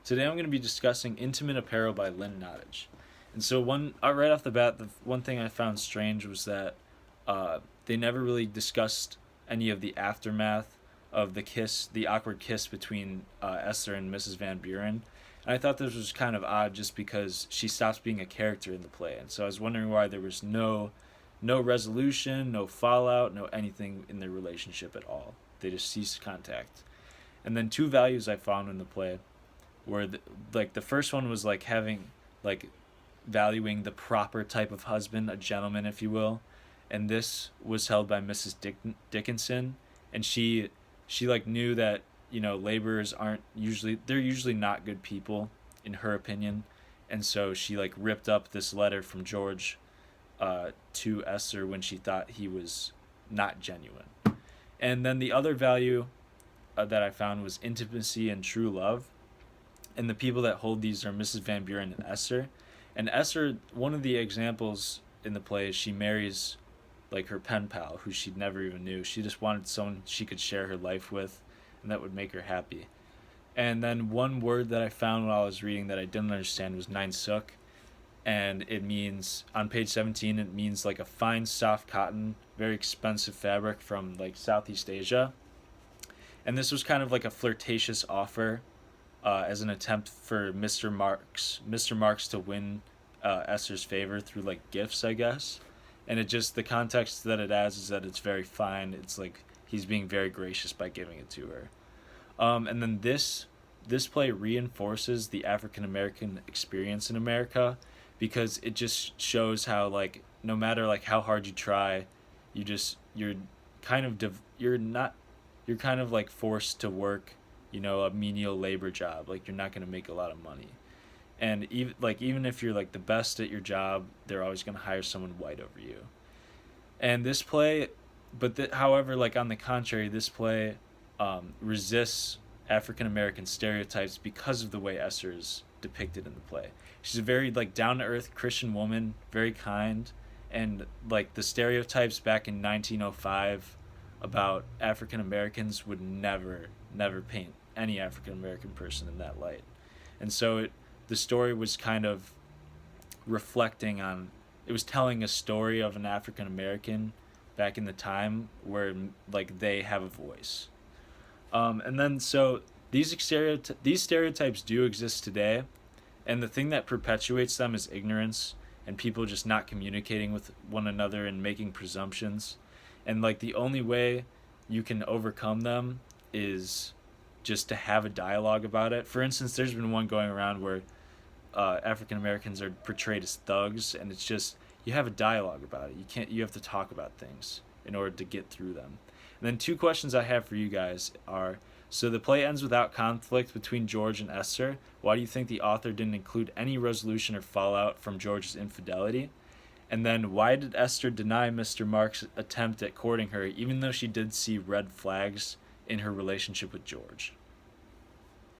Today I'm going to be discussing Intimate Apparel by Lynn Nottage. And so right off the bat, the one thing I found strange was that they never really discussed any of the aftermath of the awkward kiss between Esther and Mrs. Van Buren. And I thought this was kind of odd just because she stops being a character in the play. And so I was wondering why there was no resolution, no fallout, no anything in their relationship at all. They just ceased contact. And then two values I found in the play where the first one was like having like valuing the proper type of husband, a gentleman if you will, and this was held by Mrs. Dickinson, and she like knew that laborers aren't usually they're usually not good people in her opinion, and so she like ripped up this letter from George to Esther when she thought he was not genuine. And then the other value that I found was intimacy and true love, and the people that hold these are Mrs. Van Buren and Esther. And Esther, one of the examples in the play is she marries like her pen pal who she never even knew. She just wanted someone she could share her life with and that would make her happy. And then one word that I found while I was reading that I didn't understand was nine suk, and it means on page 17 it means like a fine soft cotton, very expensive fabric from like Southeast Asia. And this was kind of like a flirtatious offer as an attempt for Mr. Marks to win Esther's favor through like gifts, I guess. And it just the context that it adds is that it's very fine. It's like he's being very gracious by giving it to her. And then this play reinforces the African American experience in America because it just shows how like no matter like how hard you try, you're kind of you're kind of like forced to work a menial labor job. Like you're not going to make a lot of money, and even if you're like the best at your job, they're always going to hire someone white over you. And this play, however, like on the contrary, this play resists African American stereotypes because of the way Esther is depicted in the play. She's a very like down to earth Christian woman, very kind, and like the stereotypes back in 1905 about African Americans would never paint any African American person in that light. And so the story was kind of reflecting on it was telling a story of an African American back in the time where like they have a voice. And then so these stereotypes do exist today, and the thing that perpetuates them is ignorance and people just not communicating with one another and making presumptions. And like the only way you can overcome them is just to have a dialogue about it. For instance, there's been one going around where African Americans are portrayed as thugs, and it's just you have a dialogue about it. You have to talk about things in order to get through them. And then two questions I have for you guys are: so the play ends without conflict between George and Esther. Why do you think the author didn't include any resolution or fallout from George's infidelity? And then why did Esther deny Mr. Marks' attempt at courting her, even though she did see red flags in her relationship with George?